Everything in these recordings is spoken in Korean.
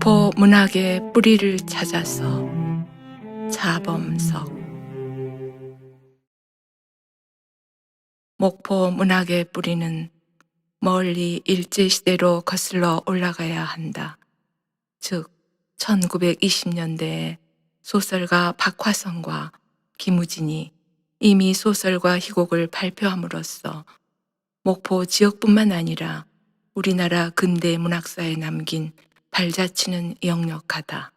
목포 문학의 뿌리를 찾아서 자범석. 목포 문학의 뿌리는 멀리 일제시대로 거슬러 올라가야 한다. 즉 1920년대에 소설가 박화성과 김우진이 이미 소설과 희곡을 발표함으로써 목포 지역뿐만 아니라 우리나라 근대 문학사에 남긴 발자취는 역력하다.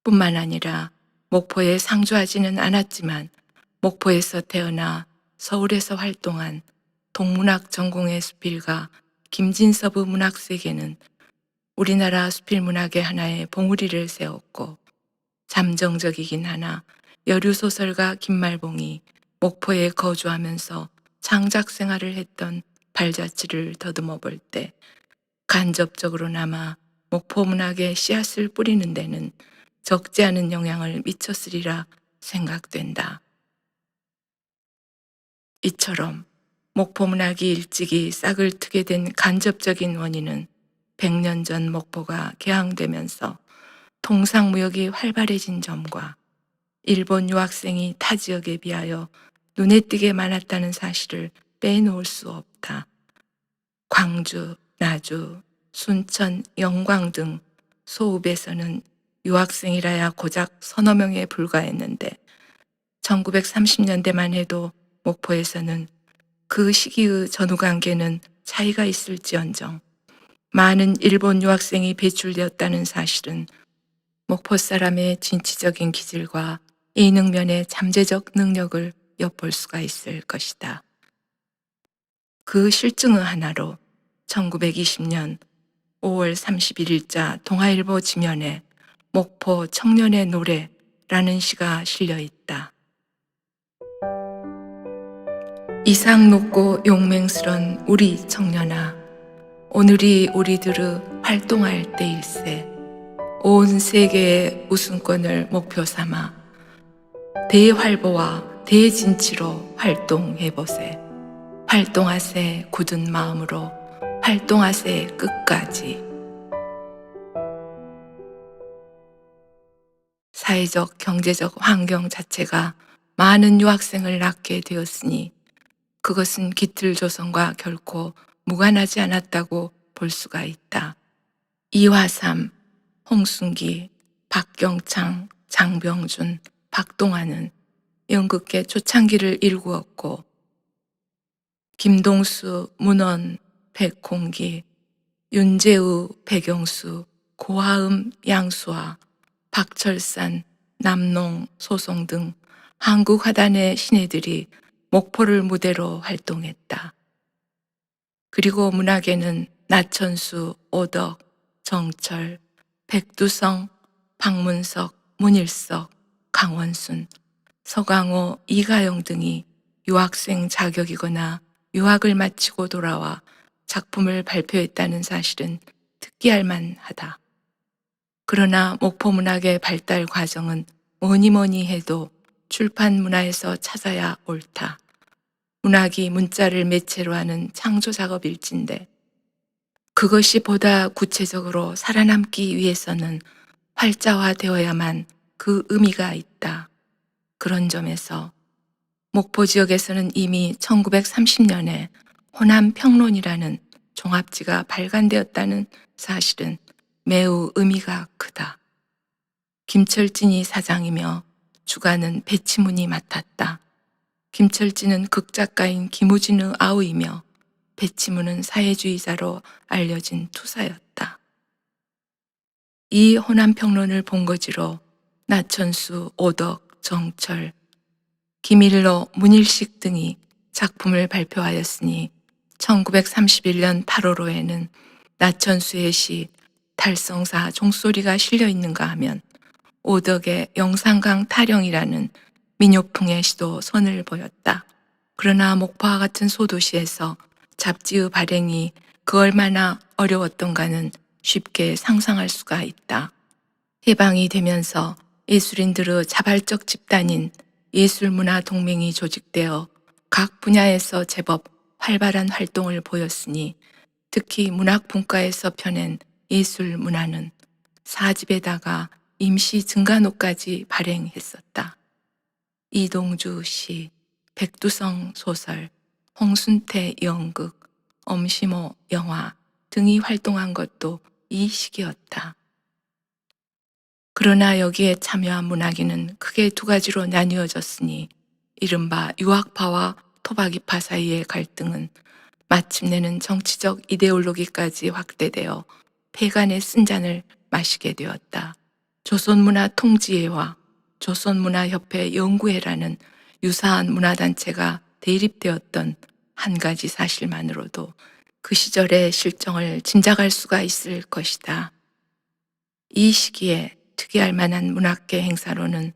뿐만 아니라 목포에 상주하지는 않았지만 목포에서 태어나 서울에서 활동한 동문학 전공의 수필가 김진섭의 문학세계는 우리나라 수필문학의 하나의 봉우리를 세웠고, 잠정적이긴 하나 여류소설가 김말봉이 목포에 거주하면서 창작 생활을 했던 발자취를 더듬어 볼 때 간접적으로나마 목포 문학의 씨앗을 뿌리는 데는 적지 않은 영향을 미쳤으리라 생각된다. 이처럼 목포 문학이 일찍이 싹을 트게 된 간접적인 원인은 100년 전 목포가 개항되면서 통상무역이 활발해진 점과 일본 유학생이 타 지역에 비하여 눈에 띄게 많았다는 사실을 빼놓을 수 없다. 광주, 나주, 순천, 영광 등 소읍에서는 유학생이라야 고작 서너 명에 불과했는데 1930년대만 해도 목포에서는 그 시기의 전후관계는 차이가 있을지언정 많은 일본 유학생이 배출되었다는 사실은 목포 사람의 진취적인 기질과 이능면의 잠재적 능력을 엿볼 수가 있을 것이다. 그 실증의 하나로 1920년 5월 31일자 동아일보 지면에 목포 청년의 노래라는 시가 실려 있다. 이상 높고 용맹스런 우리 청년아, 오늘이 우리들의 활동할 때일세. 온 세계의 우승권을 목표 삼아 대활보와 대진치로 활동해보세. 활동하세 굳은 마음으로, 활동하세 끝까지. 사회적 경제적 환경 자체가 많은 유학생을 낳게 되었으니 그것은 기틀조선과 결코 무관하지 않았다고 볼 수가 있다. 이화삼, 홍순기, 박경창, 장병준, 박동환은 연극계 초창기를 일구었고, 김동수, 문원, 백홍기, 윤재우, 백영수, 고하음, 양수아, 박철산, 남농, 소송 등 한국 화단의 신예들이 목포를 무대로 활동했다. 그리고 문학에는 나천수, 오덕, 정철, 백두성, 박문석, 문일석, 강원순, 서강호, 이가영 등이 유학생 자격이거나 유학을 마치고 돌아와 작품을 발표했다는 사실은 특기할 만하다. 그러나 목포 문학의 발달 과정은 뭐니 해도 출판 문화에서 찾아야 옳다. 문학이 문자를 매체로 하는 창조 작업일진데 그것이 보다 구체적으로 살아남기 위해서는 활자화되어야만 그 의미가 있다. 그런 점에서 목포 지역에서는 이미 1930년에 호남평론이라는 종합지가 발간되었다는 사실은 매우 의미가 크다. 김철진이 사장이며 주간은 배치문이 맡았다. 김철진은 극작가인 김우진의 아우이며 배치문은 사회주의자로 알려진 투사였다. 이 호남평론을 본거지로 나천수, 오덕, 정철, 김일로, 문일식 등이 작품을 발표하였으니 1931년 8월호에는 나천수의 시 달성사 종소리가 실려 있는가 하면 오덕의 영산강 타령이라는 민요풍의 시도 선을 보였다. 그러나 목포와 같은 소도시에서 잡지의 발행이 그 얼마나 어려웠던가는 쉽게 상상할 수가 있다. 해방이 되면서 예술인들의 자발적 집단인 예술문화동맹이 조직되어 각 분야에서 제법 활발한 활동을 보였으니 특히 문학분과에서 펴낸 예술문화는 4집에다가 임시 증간호까지 발행했었다. 이동주 시, 백두성 소설, 홍순태 연극, 엄시모 영화 등이 활동한 것도 이 시기였다. 그러나 여기에 참여한 문학인은 크게 두 가지로 나뉘어졌으니 이른바 유학파와 토박이파 사이의 갈등은 마침내는 정치적 이데올로기까지 확대되어 폐간의 쓴잔을 마시게 되었다. 조선문화통지회와 조선문화협회 연구회라는 유사한 문화단체가 대립되었던 한 가지 사실만으로도 그 시절의 실정을 짐작할 수가 있을 것이다. 이 시기에 특이할 만한 문학계 행사로는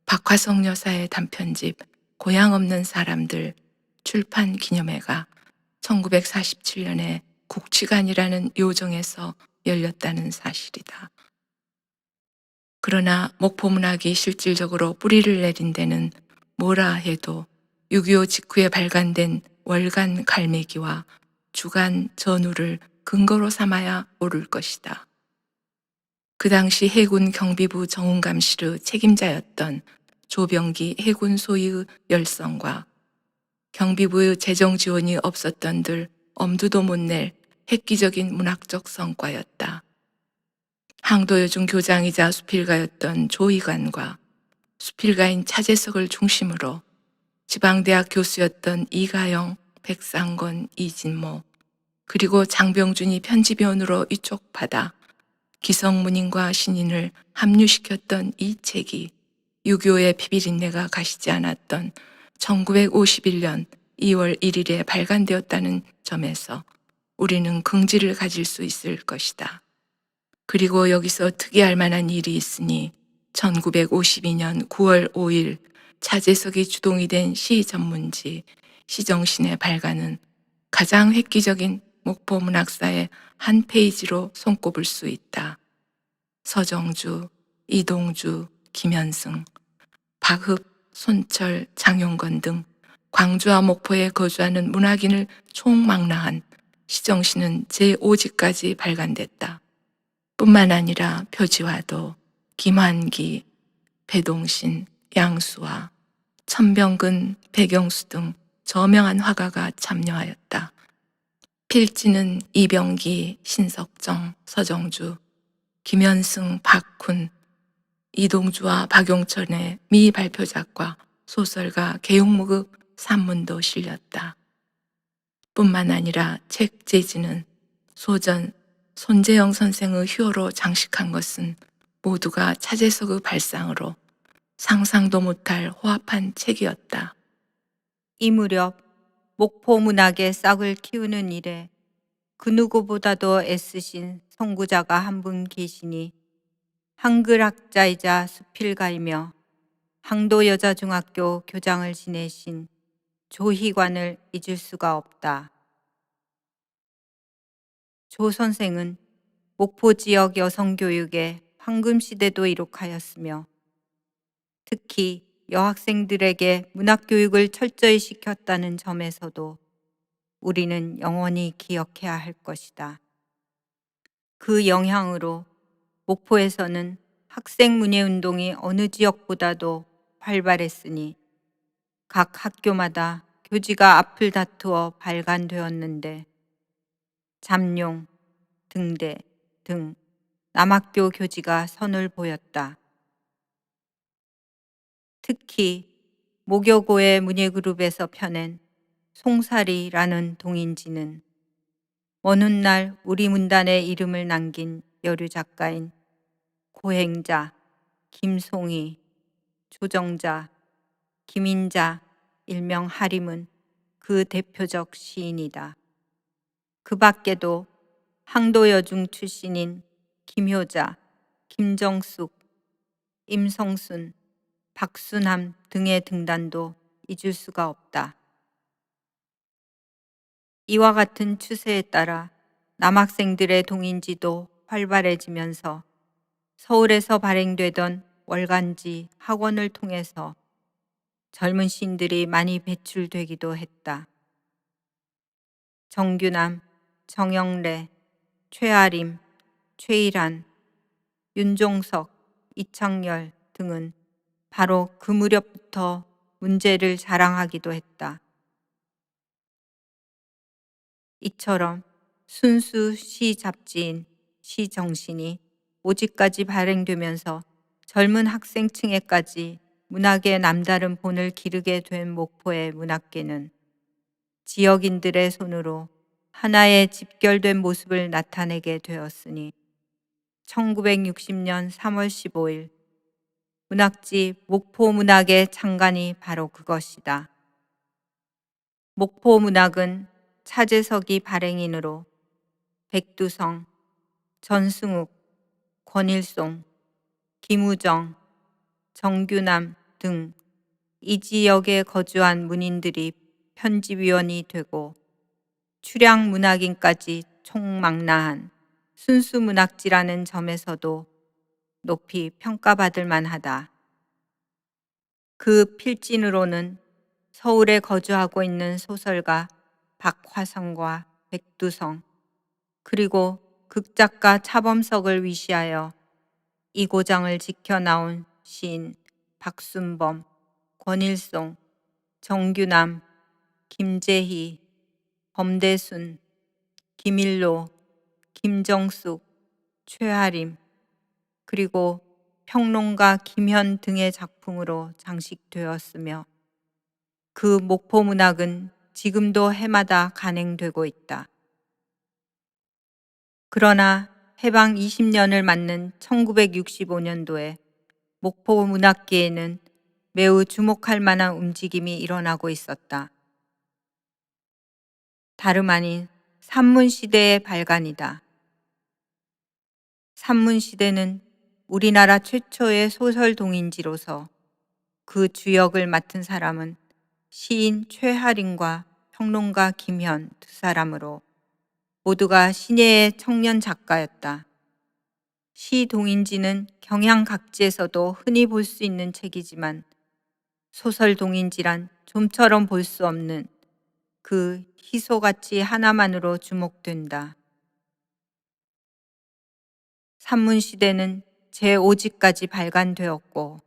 박화성 여사의 단편집 고향 없는 사람들 출판 기념회가 1947년에 국치관이라는 요정에서 열렸다는 사실이다. 그러나 목포문학이 실질적으로 뿌리를 내린 데는 뭐라 해도 6.25 직후에 발간된 월간 갈매기와 주간 전우를 근거로 삼아야 옳을 것이다. 그 당시 해군 경비부 정훈감시르 책임자였던 조병기 해군 소위의 열성과 경비부의 재정 지원이 없었던들 엄두도 못 낼 획기적인 문학적 성과였다. 항도여중 교장이자 수필가였던 조희관과 수필가인 차재석을 중심으로 지방대학 교수였던 이가영, 백상권, 이진모, 그리고 장병준이 편집위원으로 위촉받아 기성문인과 신인을 합류시켰던 이 책이 6.25의 피비린내가 가시지 않았던 1951년 2월 1일에 발간되었다는 점에서 우리는 긍지를 가질 수 있을 것이다. 그리고 여기서 특이할 만한 일이 있으니 1952년 9월 5일 차재석이 주동이 된 시 전문지 시정신의 발간은 가장 획기적인 목포 문학사의 한 페이지로 손꼽을 수 있다. 서정주, 이동주, 김현승, 박흡, 손철, 장용건 등 광주와 목포에 거주하는 문학인을 총망라한 시정신은 제5지까지 발간됐다. 뿐만 아니라 표지와도 김환기, 배동신, 양수와 천병근, 백영수 등 저명한 화가가 참여하였다. 필지는 이병기, 신석정, 서정주, 김현승, 박훈, 이동주와 박용천의 미발표작과 소설가 계용무급 산문도 실렸다. 뿐만 아니라 책 제지는 소전 손재영 선생의 휴호로 장식한 것은 모두가 차재석의 발상으로 상상도 못할 호합한 책이었다. 이 무렵 목포 문학의 싹을 틔우는 일에 그 누구보다도 애쓰신 선구자가 한 분 계시니 한글학자이자 수필가이며 항도여자중학교 교장을 지내신 조희관을 잊을 수가 없다. 조 선생은 목포 지역 여성교육의 황금시대도 이룩하였으며 특히 여학생들에게 문학교육을 철저히 시켰다는 점에서도 우리는 영원히 기억해야 할 것이다. 그 영향으로 목포에서는 학생문예운동이 어느 지역보다도 활발했으니 각 학교마다 교지가 앞을 다투어 발간되었는데 잠룡, 등대 등 남학교 교지가 선을 보였다. 특히 모교고의 문예그룹에서 펴낸 송사리라는 동인지는 먼 훗날 우리 문단에 이름을 남긴 여류 작가인 고행자, 김송희, 조정자, 김인자, 일명 하림은 그 대표적 시인이다. 그 밖에도 항도여중 출신인 김효자, 김정숙, 임성순, 박순함 등의 등단도 잊을 수가 없다. 이와 같은 추세에 따라 남학생들의 동인지도 활발해지면서 서울에서 발행되던 월간지 학원을 통해서 젊은 시인들이 많이 배출되기도 했다. 정규남, 정영래, 최아림, 최일한, 윤종석, 이창열 등은 바로 그 무렵부터 문제를 자랑하기도 했다. 이처럼 순수 시 잡지인 시정신이 5지까지 발행되면서 젊은 학생층에까지 문학의 남다른 본을 기르게 된 목포의 문학계는 지역인들의 손으로 하나의 집결된 모습을 나타내게 되었으니 1960년 3월 15일 문학지 목포문학의 창간이 바로 그것이다. 목포문학은 차재석이 발행인으로 백두성, 전승욱, 권일송, 김우정, 정규남 등 이 지역에 거주한 문인들이 편집위원이 되고 출향 문학인까지 총망라한 순수 문학지라는 점에서도 높이 평가받을 만하다. 그 필진으로는 서울에 거주하고 있는 소설가 박화성과 백두성, 그리고 극작가 차범석을 위시하여 이 고장을 지켜나온 시인 박순범, 권일송, 정규남, 김재희, 범대순, 김일로, 김정숙, 최하림, 그리고 평론가 김현 등의 작품으로 장식되었으며 그 목포문학은 지금도 해마다 간행되고 있다. 그러나 해방 20년을 맞는 1965년도에 목포문학계에는 매우 주목할 만한 움직임이 일어나고 있었다. 다름 아닌 산문시대의 발간이다. 산문시대는 우리나라 최초의 소설 동인지로서 그 주역을 맡은 사람은 시인 최하림과 평론가 김현 두 사람으로 모두가 신예의 청년 작가였다. 시 동인지는 경향 각지에서도 흔히 볼 수 있는 책이지만 소설 동인지란 좀처럼 볼 수 없는 그 희소가치 하나만으로 주목된다. 산문시대는 제5지까지 발간되었고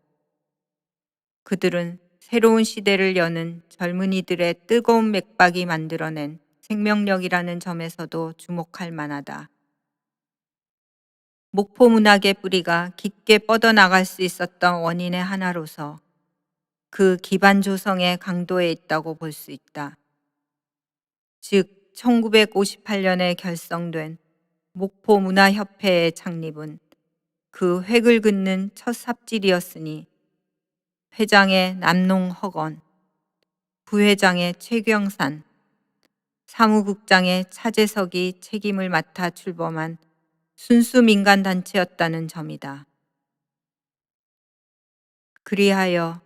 그들은 새로운 시대를 여는 젊은이들의 뜨거운 맥박이 만들어낸 생명력이라는 점에서도 주목할 만하다. 목포문학의 뿌리가 깊게 뻗어나갈 수 있었던 원인의 하나로서 그 기반 조성의 강도에 있다고 볼 수 있다. 즉 1958년에 결성된 목포문화협회의 창립은 그 획을 긋는 첫 삽질이었으니 회장의 남농허건, 부회장의 최경산, 사무국장의 차재석이 책임을 맡아 출범한 순수 민간단체였다는 점이다. 그리하여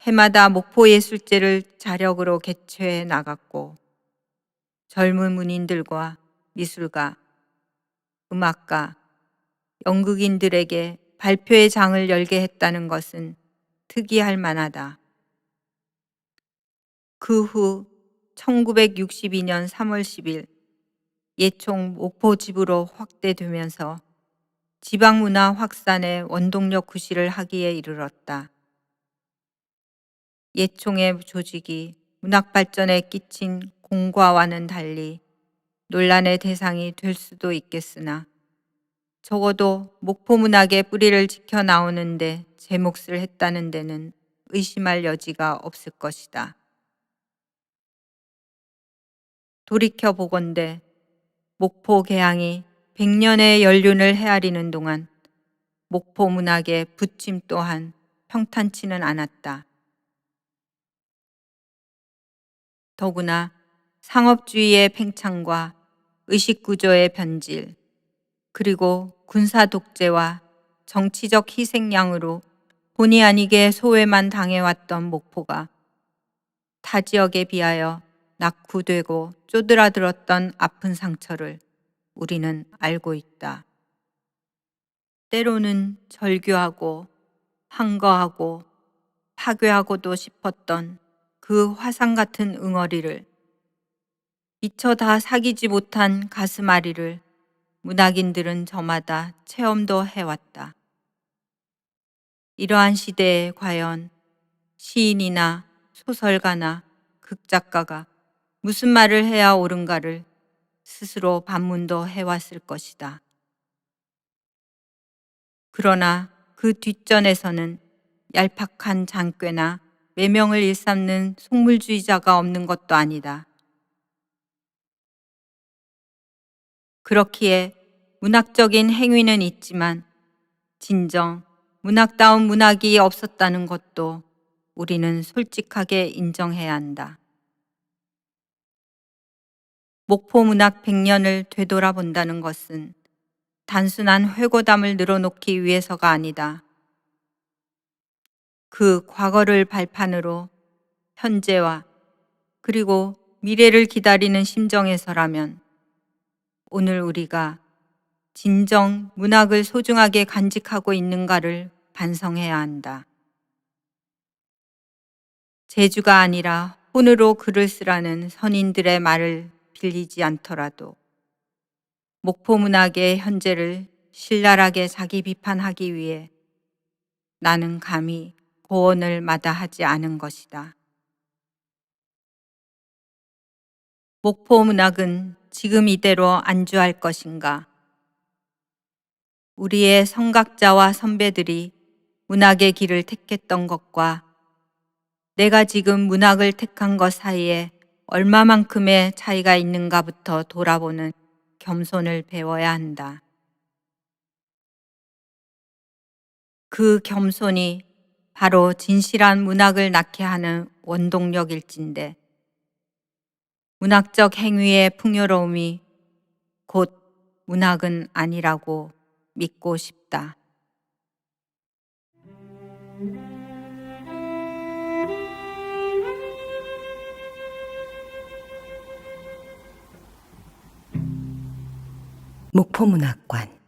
해마다 목포예술제를 자력으로 개최해 나갔고 젊은 문인들과 미술가, 음악가, 연극인들에게 발표의 장을 열게 했다는 것은 특이할 만하다. 그 후 1962년 3월 10일 예총 목포집으로 확대되면서 지방문화 확산의 원동력 구실을 하기에 이르렀다. 예총의 조직이 문학 발전에 끼친 공과와는 달리 논란의 대상이 될 수도 있겠으나 적어도 목포문학의 뿌리를 지켜나오는데 제 몫을 했다는 데는 의심할 여지가 없을 것이다. 돌이켜보건대 목포 개항이 100년의 연륜을 헤아리는 동안 목포문학의 부침 또한 평탄치는 않았다. 더구나 상업주의의 팽창과 의식구조의 변질, 그리고 군사 독재와 정치적 희생양으로 본의 아니게 소외만 당해왔던 목포가 타 지역에 비하여 낙후되고 쪼드라들었던 아픈 상처를 우리는 알고 있다. 때로는 절규하고 한거하고 파괴하고도 싶었던 그 화상 같은 응어리를, 미처 다 사귀지 못한 가슴앓이를 문학인들은 저마다 체험도 해왔다. 이러한 시대에 과연 시인이나 소설가나 극작가가 무슨 말을 해야 옳은가를 스스로 반문도 해왔을 것이다. 그러나 그 뒷전에서는 얄팍한 장꾀나 매명을 일삼는 속물주의자가 없는 것도 아니다. 그렇기에 문학적인 행위는 있지만 진정 문학다운 문학이 없었다는 것도 우리는 솔직하게 인정해야 한다. 목포 문학 100년을 되돌아본다는 것은 단순한 회고담을 늘어놓기 위해서가 아니다. 그 과거를 발판으로 현재와 그리고 미래를 기다리는 심정에서라면 오늘 우리가 진정 문학을 소중하게 간직하고 있는가를 반성해야 한다. 재주가 아니라 혼으로 글을 쓰라는 선인들의 말을 빌리지 않더라도 목포 문학의 현재를 신랄하게 자기 비판하기 위해 나는 감히 고언을 마다하지 않은 것이다. 목포 문학은 지금 이대로 안주할 것인가? 우리의 성각자와 선배들이 문학의 길을 택했던 것과 내가 지금 문학을 택한 것 사이에 얼마만큼의 차이가 있는가부터 돌아보는 겸손을 배워야 한다. 그 겸손이 바로 진실한 문학을 낳게 하는 원동력일진데 문학적 행위의 풍요로움이 곧 문학은 아니라고 믿고 싶다. 목포문학관